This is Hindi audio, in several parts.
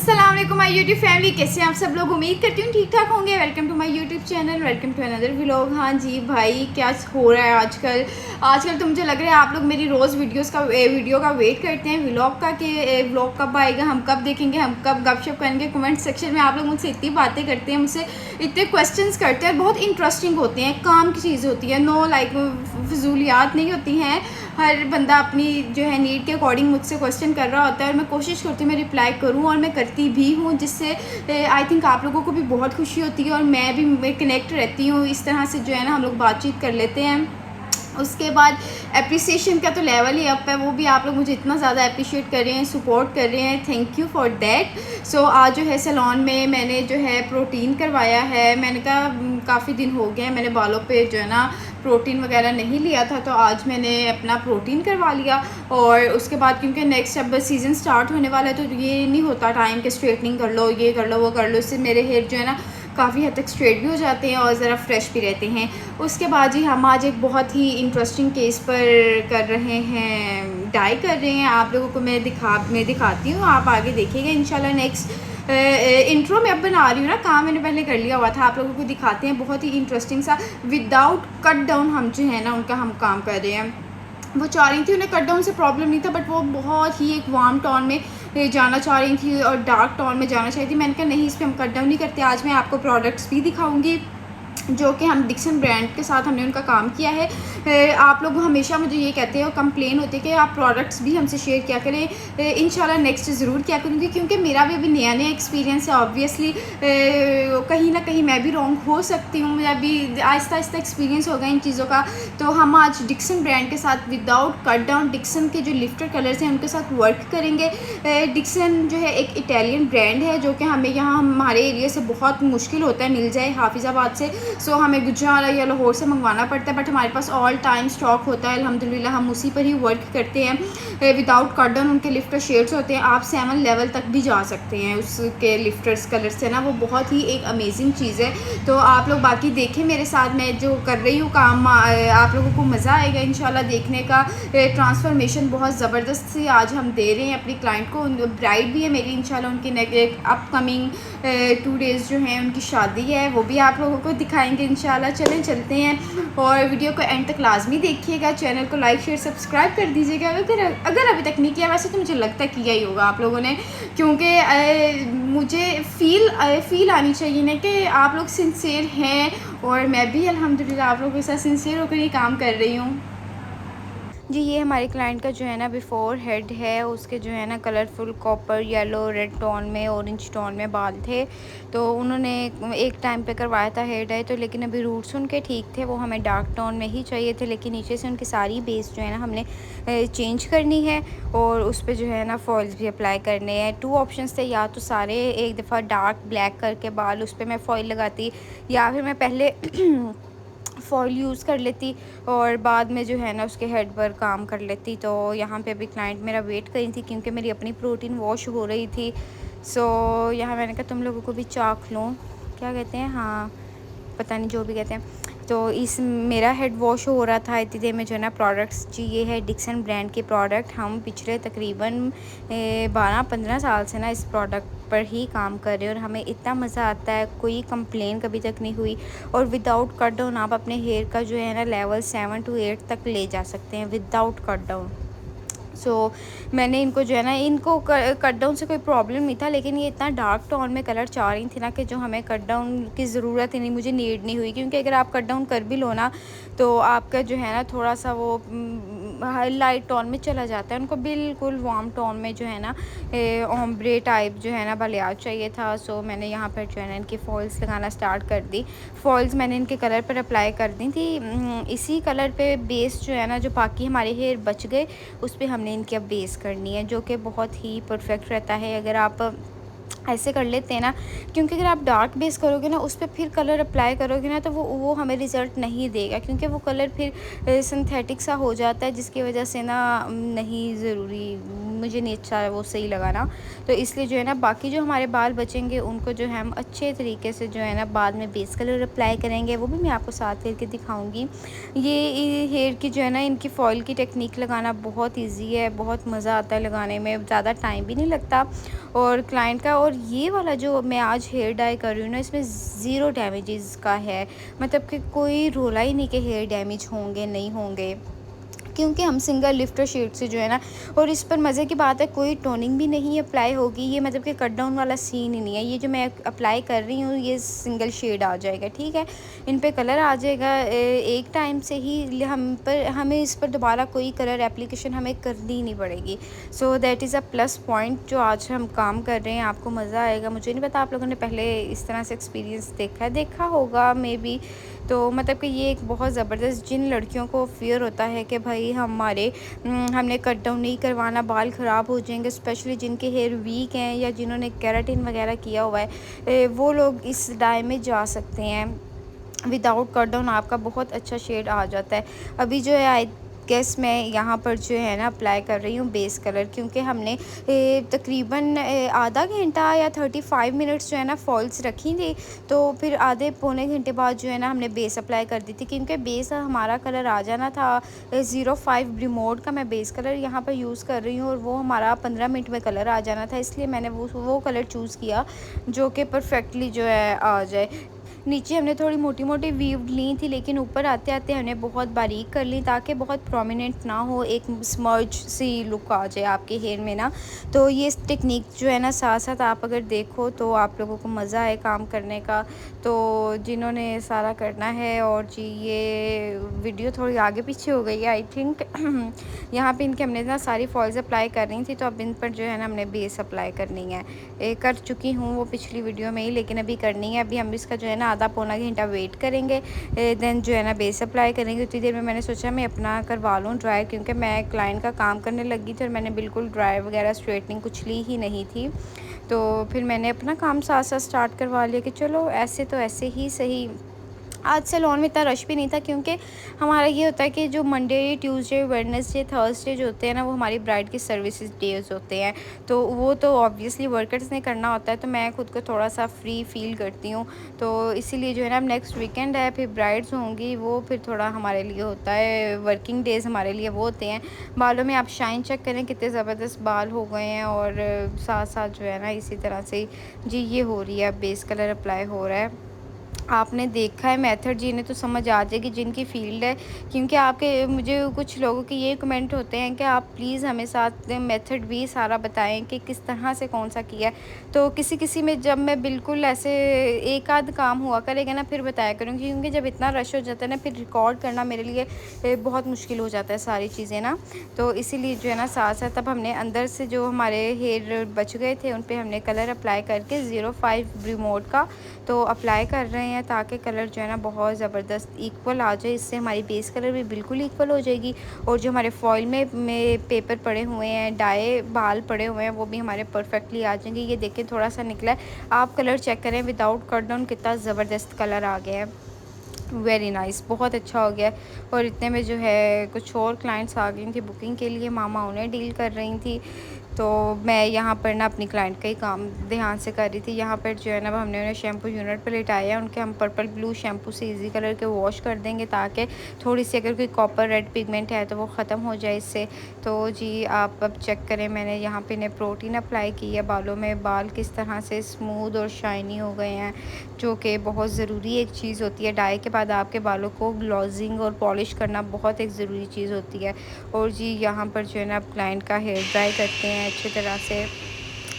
अस्सलाम वालेकुम माय यूट्यूब फैमिली, कैसे हैं आप सब लोग। उम्मीद करती हूँ ठीक ठाक होंगे। Welcome to my YouTube channel, welcome to another vlog. हाँ जी भाई, क्या हो रहा है आजकल तो मुझे लग रहा है आप लोग मेरी रोज़ वीडियो का वेट करते हैं, व्लॉग का, कि व्लॉग कब आएगा, हम कब देखेंगे, हम कब गपशप करेंगे। कमेंट सेक्शन में आप लोग मुझसे इतनी बातें करते हैं, मुझसे इतने क्वेश्चंस करते हैं, बहुत इंटरेस्टिंग होते हैं, काम की चीज़ होती है, नो लाइक फजूलियात नहीं होती हैं। हर बंदा अपनी जो है नीड के अकॉर्डिंग मुझसे क्वेश्चन कर रहा होता है और मैं कोशिश करती हूँ मैं रिप्लाई करूँ, और मैं करती भी हूँ, जिससे आई थिंक आप लोगों को भी बहुत खुशी होती है और मैं भी कनेक्ट रहती हूँ। इस तरह से जो है ना हम लोग बातचीत कर लेते हैं। उसके बाद एप्रिसिएशन का तो लेवल ही अप है, वो भी आप लोग मुझे इतना ज़्यादा अप्रिशिएट कर रहे हैं, सपोर्ट कर रहे हैं, थैंक यू फॉर दैट। सो आज जो है सैलून में मैंने जो है प्रोटीन करवाया है। मैंने कहा काफ़ी दिन हो गए हैं, मैंने बालों पे जो है ना प्रोटीन वगैरह नहीं लिया था, तो आज मैंने अपना प्रोटीन करवा लिया। और उसके बाद क्योंकि नेक्स्ट अब सीज़न स्टार्ट होने वाला है, तो ये नहीं होता टाइम के स्ट्रेटनिंग कर लो, ये कर लो, वो कर लो, इससे मेरे हेयर जो है ना काफ़ी हद तक स्ट्रेट भी हो जाते हैं और ज़रा फ्रेश भी रहते हैं। उसके बाद जी हम आज एक बहुत ही इंटरेस्टिंग केस पर कर रहे हैं, डाई कर रहे हैं। आप लोगों को मैं दिखाती हूँ, आप आगे देखिएगा इंशाल्लाह। नेक्स्ट इंट्रो में अब बना रही हूँ ना, काम मैंने पहले कर लिया हुआ था, आप लोगों को दिखाते हैं। बहुत ही इंटरेस्टिंग सा विदाउट कट डाउन हम जो है ना उनका हम काम कर रहे हैं। वो चाह रही थी, उन्हें कट डाउन से प्रॉब्लम नहीं था, बट वो बहुत ही एक वार्म टोन में जाना चाह रही थी और डार्क टोन में जाना चाह रही थी। मैंने कहा नहीं, इस पर हम कट डाउन नहीं करते। आज मैं आपको प्रोडक्ट्स भी दिखाऊंगी जो कि हम डिक्सन ब्रांड के साथ हमने उनका काम किया है। आप लोग हमेशा मुझे ये कहते हो, कंप्लेन होती है कि आप प्रोडक्ट्स भी हमसे शेयर किया करें। इंशाल्लाह नेक्स्ट ज़रूर किया करूँगी, क्योंकि मेरा भी अभी नया नया एक्सपीरियंस है। ऑब्वियसली कहीं ना कहीं मैं भी रॉन्ग हो सकती हूँ, मेरा भी आहिस्ता आहिस्ता एक्सपीरियंस होगा इन चीज़ों का। तो हम आज डिक्सन ब्रांड के साथ विदाउट कट डाउन डिक्सन के जो लिफ्टर कलर्स हैं उनके साथ वर्क करेंगे। डिक्सन जो है एक इटालियन ब्रांड है, जो कि हमें यहाँ हमारे एरिया से बहुत मुश्किल होता है मिल जाए, हाफिज़ाबाद से। सो हमें गुजरात या लाहौर से मंगवाना पड़ता है, बट हमारे पास ऑल टाइम स्टॉक होता है अल्हम्दुलिल्लाह। हम उसी पर ही वर्क करते हैं। विदाउट कट डाउन उनके लिफ्टर शेड्स होते हैं, आप 7 लेवल तक भी जा सकते हैं उसके लिफ्टर्स कलर से ना, वो बहुत ही एक अमेजिंग चीज़ है। तो आप लोग बाकी देखें मेरे साथ, मैं जो कर रही हूँ काम, आप लोगों को मज़ा आएगा इंशाल्लाह देखने का। ट्रांसफॉर्मेशन बहुत ज़बरदस्त सी आज हम दे रहे हैं अपनी क्लाइंट को। ब्राइड भी है मेरी इंशाल्लाह, उनकी अपकमिंग 2 डेज़ जो हैं उनकी शादी है, वो भी आप लोगों को दिखाएंगे इंशाल्लाह। चलें चलते हैं और वीडियो को एंड तक लाजमी देखिएगा। चैनल को लाइक शेयर सब्सक्राइब कर दीजिएगा अगर अभी तक नहीं किया। वैसे तो मुझे लगता है किया ही होगा आप लोगों ने, क्योंकि मुझे फील आनी चाहिए ना कि आप लोग सिंसियर हैं, और मैं भी अल्हम्दुलिल्लाह आप लोगों के साथ सिंसियर होकर ये काम कर रही हूँ जी। ये हमारे क्लाइंट का जो है ना बिफ़ोर हेड है, उसके जो है ना colourful copper, yellow, red tone में, ऑरेंज टोन में बाल थे। तो उन्होंने एक टाइम पे करवाया था हेयर डाई, तो लेकिन अभी रूट्स उनके ठीक थे, वो हमें डार्क टोन में ही चाहिए थे। लेकिन नीचे से उनकी सारी बेस जो है ना हमने चेंज करनी है, और उस पर जो है ना फॉइल्स भी अप्लाई करने हैं। 2 ऑप्शंस थे, या तो सारे एक दफ़ा डार्क ब्लैक करके बाल उस पर मैं फ़ॉइल लगाती, या फिर मैं पहले फ़ॉइल यूज़ कर लेती और बाद में जो है ना उसके हेड पर काम कर लेती। तो यहाँ पे अभी क्लाइंट मेरा वेट कर रही थी, क्योंकि मेरी अपनी प्रोटीन वॉश हो रही थी। सो यहाँ मैंने कहा तुम लोगों को भी चाख लूँ, क्या कहते हैं, हाँ पता नहीं जो भी कहते हैं। तो इस मेरा हेड वॉश हो रहा था इतनी देर में जो है ना प्रोडक्ट्स जी, ये है डिक्सन ब्रांड के प्रोडक्ट। हम पिछले तकरीबन 12-15 साल से ना इस प्रोडक्ट पर ही काम कर रहे हैं, और हमें इतना मज़ा आता है, कोई कंप्लेन कभी तक नहीं हुई। और विदाउट कट डाउन आप अपने हेयर का जो है ना लेवल 7 to 8 तक ले जा सकते हैं विदाउट कट डाउन। मैंने इनको जो है ना, इनको कट डाउन से कोई प्रॉब्लम नहीं था, लेकिन ये इतना डार्क टोन में कलर चाह रही थी ना कि जो हमें कट डाउन की ज़रूरत ही नहीं, मुझे नीड नहीं हुई। क्योंकि अगर आप कट डाउन कर भी लो ना, तो आपका जो है ना थोड़ा सा वो लाइट टोन में चला जाता है। उनको बिल्कुल वार्म टोन में जो है ना ओम्ब्रे टाइप जो है ना बालियाज चाहिए था। सो मैंने यहाँ पर जो है ना इनकी फॉल्स लगाना स्टार्ट कर दी। फॉल्स मैंने इनके कलर पर अप्लाई कर दी थी। इसी कलर पे बेस जो है ना, जो बाकी हमारे हेयर बच गए, उस पर हमने इनकी अब बेस करनी है, जो कि बहुत ही परफेक्ट रहता है अगर आप ऐसे कर लेते हैं ना। क्योंकि अगर आप डार्क बेस करोगे ना, उस पर फिर कलर अप्लाई करोगे ना, तो वो हमें रिज़ल्ट नहीं देगा, क्योंकि वो कलर फिर सिंथेटिक सा हो जाता है, जिसकी वजह से ना नहीं ज़रूरी, मुझे नहीं अच्छा वो सही लगा ना। तो इसलिए जो है ना बाकी जो हमारे बाल बचेंगे उनको जो है हम अच्छे तरीके से जो है ना बाद में बेस कलर अप्लाई करेंगे, वो भी मैं आपको साथ करके दिखाऊंगी। ये हेयर की जो है ना इनकी फॉइल की टेक्निक लगाना बहुत ईजी है, बहुत मज़ा आता है लगाने में, ज़्यादा टाइम भी नहीं लगता। और क्लाइंट का और ये वाला जो मैं आज हेयर डाई कर रही हूँ ना, इसमें ज़ीरो डैमेजेस का है, मतलब कि कोई रोला ही नहीं कि हेयर डैमेज होंगे नहीं होंगे, क्योंकि हम सिंगल लिफ्टर शेड से जो है ना, और इस पर मज़े की बात है कोई टोनिंग भी नहीं अप्लाई होगी। ये मतलब कि कट डाउन वाला सीन ही नहीं है। ये जो मैं अप्लाई कर रही हूँ ये सिंगल शेड आ जाएगा, ठीक है, इन पे कलर आ जाएगा एक टाइम से ही। हमें इस पर दोबारा कोई कलर एप्लीकेशन हमें करनी नहीं पड़ेगी। So that is a plus point जो आज हम काम कर रहे हैं। आपको मज़ा आएगा। मुझे नहीं पता आप लोगों ने पहले इस तरह से एक्सपीरियंस देखा होगा मे बी। तो मतलब कि ये एक बहुत ज़बरदस्त, जिन लड़कियों को फ़ियर होता है कि भाई हमने कट डाउन नहीं करवाना, बाल ख़राब हो जाएंगे, स्पेशली जिनके हेयर वीक हैं या जिन्होंने केराटिन वगैरह किया हुआ है, वो लोग इस डाई में जा सकते हैं। विदाउट कट डाउन आपका बहुत अच्छा शेड आ जाता है। अभी जो है आई गेस मैं यहाँ पर जो है ना अप्लाई कर रही हूँ बेस कलर, क्योंकि हमने तकरीबन आधा घंटा या 35 मिनट्स जो है ना फॉल्स रखी थी, तो फिर आधे पौने घंटे बाद जो है ना हमने बेस अप्लाई कर दी थी, क्योंकि बेस हमारा कलर आ जाना था 05 रिमोट का मैं बेस कलर यहाँ पर यूज़ कर रही हूँ, और वो हमारा 15 मिनट में कलर आ जाना था, इसलिए मैंने वो कलर चूज़ किया जो कि परफेक्टली जो है आ जाए। नीचे हमने थोड़ी मोटी मोटी वीव ली थी, लेकिन ऊपर आते आते हमने बहुत बारीक कर ली ताकि बहुत प्रोमिनेंट ना हो, एक स्मर्ज सी लुक आ जाए आपके हेयर में ना। तो ये टेक्निक जो है ना साथ साथ आप अगर देखो तो आप लोगों को मज़ा आए काम करने का। तो जिन्होंने सारा करना है, और जी ये वीडियो थोड़ी आगे पीछे हो गई है आई थिंक। यहाँ पे इनके हमने ना सारी फॉल्स अप्लाई कर रही थी, तो अब इन पर जो है ना हमने बेस अप्लाई करनी है। कर चुकी हूँ वो पिछली वीडियो में ही, लेकिन अभी करनी है। अभी हम इसका जो है ना आधा पौना घंटा वेट करेंगे, देन जो है ना बेस अप्लाई करेंगे। उतनी देर में मैंने सोचा मैं अपना करवा लूँ ड्राई, क्योंकि मैं क्लाइंट का काम करने लगी थी और मैंने बिल्कुल ड्राई वगैरह स्ट्रेटनिंग कुछ ली ही नहीं थी। तो फिर मैंने अपना काम साथ साथ स्टार्ट करवा लिया कि चलो ऐसे तो ऐसे ही सही। आज सैलून में इतना रश भी नहीं था, क्योंकि हमारा ये होता है कि जो मंडे ट्यूसडे वेडनेसडे थर्सडे जो होते हैं ना, वो हमारी ब्राइड की सर्विसेज डेज होते हैं, तो वो तो ऑब्वियसली वर्कर्स ने करना होता है, तो मैं खुद को थोड़ा सा फ्री फील करती हूँ। तो इसीलिए जो है ना अब नेक्स्ट वीकेंड है, फिर ब्राइड्स होंगी, वो फिर थोड़ा हमारे लिए होता है, वर्किंग डेज़ हमारे लिए वो होते हैं। बालों में आप शाइन चेक करें कितने ज़बरदस्त बाल हो गए हैं, और साथ साथ जो है ना इसी तरह से जी ये हो रही है, अब बेस कलर अप्लाई हो रहा है। आपने देखा है मेथड, जी ने तो समझ आ जाएगी जिनकी फील्ड है, क्योंकि आपके मुझे कुछ लोगों के ये कमेंट होते हैं कि आप प्लीज़ हमें साथ मेथड भी सारा बताएं कि किस तरह से कौन सा किया है। तो किसी किसी में जब मैं बिल्कुल ऐसे एक आध काम हुआ करेगा ना फिर बताया करूँगी, क्योंकि जब इतना रश हो जाता है ना फिर रिकॉर्ड करना मेरे लिए बहुत मुश्किल हो जाता है सारी चीज़ें ना। तो इसीलिए जो है ना साथ साथ अब हमने अंदर से जो हमारे हेयर बच गए थे उन पर हमने कलर अप्लाई करके 05 रिमोट का तो अप्लाई कर रहे हैं, ताकि कलर जो है ना बहुत ज़बरदस्त इक्वल आ जाए। इससे हमारी बेस कलर भी बिल्कुल इक्वल हो जाएगी, और जो हमारे फॉइल में पेपर पड़े हुए हैं, डाई बाल पड़े हुए हैं, वो भी हमारे परफेक्टली आ जाएंगे। ये देखें थोड़ा सा निकला है, आप कलर चेक करें विदाउट कट डाउन कितना ज़बरदस्त कलर आ गया है। वेरी नाइस, बहुत अच्छा हो गया। और इतने में जो है कुछ और क्लाइंट्स आ गई थी बुकिंग के लिए, मामा उन्हें डील कर रही थी, तो मैं यहाँ पर ना अपनी क्लाइंट का ही काम ध्यान से कर रही थी। यहाँ पर जो है ना हमने उन्हें शैम्पू यूनिट पर लिटाया, उनके हम पर्पल ब्लू शैम्पू से इजी कलर के वॉश कर देंगे, ताकि थोड़ी सी अगर कोई कॉपर रेड पिगमेंट है तो वो ख़त्म हो जाए इससे। तो जी आप अब चेक करें, मैंने यहाँ पे इन्हें प्रोटीन अप्लाई की है बालों में, बाल किस तरह से स्मूथ और शाइनी हो गए हैं, जो कि बहुत ज़रूरी एक चीज़ होती है। डाई के बाद आपके बालों को ग्लॉजिंग और पॉलिश करना बहुत एक ज़रूरी चीज़ होती है। और जी यहाँ पर जो है ना आप क्लाइंट का हेयर ड्राई करते हैं अच्छी तरह से,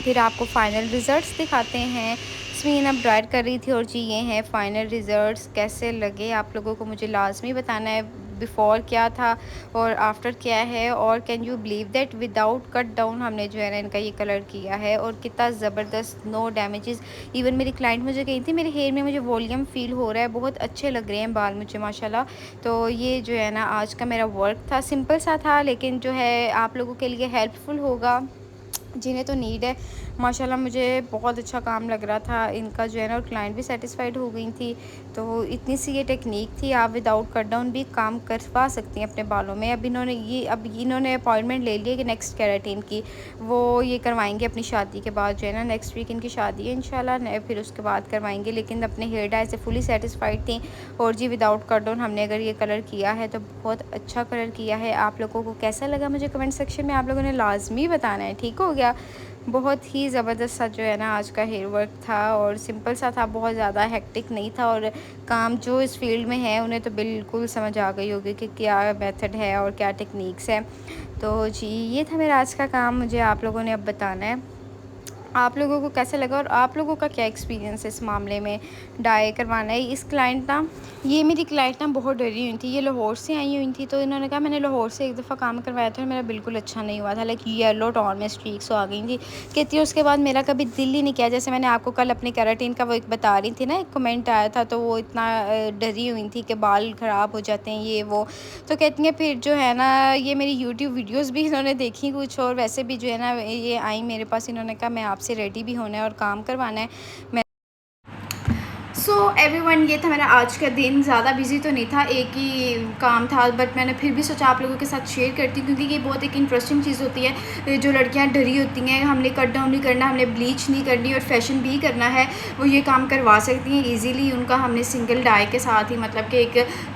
फिर आपको फ़ाइनल रिज़ल्ट्स दिखाते हैं। स्मीन अब ड्राइड कर रही थी, और जी ये हैं फ़ाइनल रिज़ल्ट्स। कैसे लगे आप लोगों को मुझे लाजमी बताना है, बिफ़ोर क्या था और आफ्टर क्या है। और can you believe that without cut down हमने जो है ना इनका ये कलर किया है, और कितना ज़बरदस्त, नो डैमेजेस। इवन मेरी क्लाइंट मुझे कही थी मेरे हेयर में मुझे वॉल्यूम फ़ील हो रहा है, बहुत अच्छे लग रहे हैं बाल मुझे माशाल्लाह। तो ये जो है ना आज का मेरा वर्क था, सिंपल सा था, लेकिन जो है आप लोगों के लिए हेल्पफुल होगा जिन्हें तो नीड है। माशाल्लाह मुझे बहुत अच्छा काम लग रहा था इनका जो है ना, और क्लाइंट भी सेटिस्फाइड हो गई थी। तो इतनी सी ये टेक्निक थी, आप विदाउट कट डाउन भी काम करवा सकती हैं अपने बालों में। अब इन्होंने अपॉइंटमेंट ले लिया कि नेक्स्ट केराटिन की वो ये करवाएंगे अपनी शादी के बाद, जो है ना नेक्स्ट वीक इनकी शादी है इंशाल्लाह, फिर उसके बाद करवाएंगे। लेकिन अपने हेयर डाई से फुली सेटिस्फाइड थी। और जी विदाउट कट डाउन हमने अगर ये कलर किया है तो बहुत अच्छा कलर किया है। आप लोगों को कैसा लगा मुझे कमेंट सेक्शन में आप लोगों ने लाजमी बताना है, ठीक हो गया। बहुत ही ज़बरदस्त सा जो है ना आज का हेयर वर्क था और सिंपल सा था, बहुत ज़्यादा हेक्टिक नहीं था। और काम जो इस फील्ड में है उन्हें तो बिल्कुल समझ आ गई होगी कि क्या मेथड है और क्या टेक्निक्स है। तो जी, ये था मेरा आज का काम, मुझे आप लोगों ने अब बताना है आप लोगों को कैसा लगा और आप लोगों का क्या एक्सपीरियंस है इस मामले में डाई करवाना है। इस क्लाइंट ना ये मेरी क्लाइंट ना बहुत डरी हुई थी, ये लाहौर से आई हुई थी। तो इन्होंने कहा मैंने लाहौर से एक दफ़ा काम करवाया था और मेरा बिल्कुल अच्छा नहीं हुआ था, लाइक येलो टोन में स्ट्रीक्स आ गई थी। कहती है उसके बाद मेरा कभी दिल ही नहीं किया, जैसे मैंने आपको कल अपनी केराटिन का वो एक बता रही थी ना, एक कमेंट आया था, तो वो इतना डरी हुई थी कि बाल ख़राब हो जाते हैं ये वो। तो कहती हैं फिर जो है ना ये मेरी यूट्यूब वीडियोस भी इन्होंने देखी कुछ, और वैसे भी जो है ना ये आई मेरे पास, इन्होंने कहा मैं आपसे रेडी भी होना है और काम करवाना है। मैं सो एवरीवन, ये था मेरा आज का दिन। ज़्यादा बिजी तो नहीं था, एक ही काम था, बट मैंने फिर भी सोचा आप लोगों के साथ शेयर करती हूँ, क्योंकि ये बहुत एक इंटरेस्टिंग चीज़ होती है। जो लड़कियाँ डरी होती हैं, हमने कट डाउन नहीं करना, हमने ब्लीच नहीं करनी और फैशन भी करना है, वो ये काम करवा सकती हैं ईजीली। उनका हमने सिंगल डाई के साथ ही, मतलब कि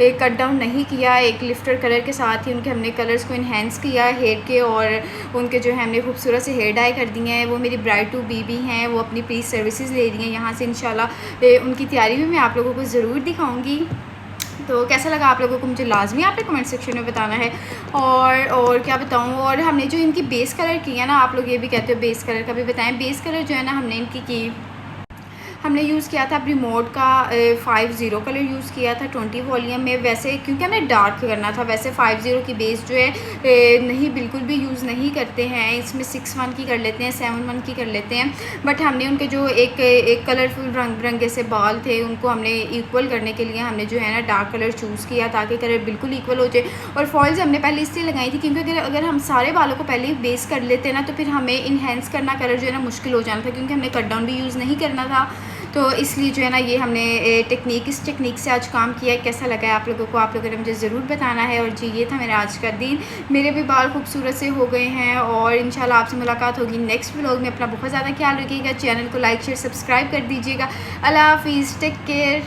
एक कट डाउन नहीं किया, एक लिफ्टर कलर के साथ ही उनके हमने कलर्स को इन्हेंस किया हेयर के, और उनके जो है हमने खूबसूरत से हेयर डाई कर दिए हैं। वो मेरी ब्राइड टू बीबी हैं, वो अपनी प्लीज सर्विसेज ले रही हैं यहाँ से। इंशाल्लाह उनकी तैयारी भी मैं आप लोगों को ज़रूर दिखाऊंगी। तो कैसा लगा आप लोगों को मुझे लाजमी आपने कमेंट सेक्शन में बताना है। और क्या बताऊं, और हमने जो इनकी बेस कलर की है ना, आप लोग ये भी कहते हो बेस कलर का भी बताएं। बेस कलर जो है ना हमने इनकी की हमने यूज़ किया था रिमोट का 50 कलर यूज़ किया था 20 वॉल्यूम में। वैसे क्योंकि हमें डार्क करना था, वैसे 50 की बेस जो है नहीं बिल्कुल भी यूज़ नहीं करते हैं, इसमें 61 की कर लेते हैं, 71 की कर लेते हैं। बट हमने उनके जो एक कलरफुल रंग बिरंगे से बाल थे उनको हमने इक्वल करने के लिए हमने जो है ना डार्क कलर चूज़ किया, ताकि कलर बिल्कुल इक्वल हो जाए। और फॉल्स हमने पहले इसलिए लगाई थी क्योंकि अगर हम सारे बालों को पहले ही बेस कर लेते ना, तो फिर हमें इन्हेंस करना कलर जो है ना मुश्किल हो जाना था, क्योंकि हमने कट डाउन भी यूज़ नहीं करना था। तो इसलिए जो है ना ये हमने इस टेक्निक से आज काम किया है। कैसा लगा है आप लोगों को, आप लोगों ने मुझे ज़रूर बताना है। और जी, ये था मेरा आज का दिन। मेरे भी बाल खूबसूरत से हो गए हैं और इंशाल्लाह आपसे मुलाकात होगी नेक्स्ट व्लॉग में। अपना बहुत ज़्यादा ख्याल रखिएगा, चैनल को लाइक शेयर सब्सक्राइब कर दीजिएगा। अल्लाह हाफिज़, टेक केयर।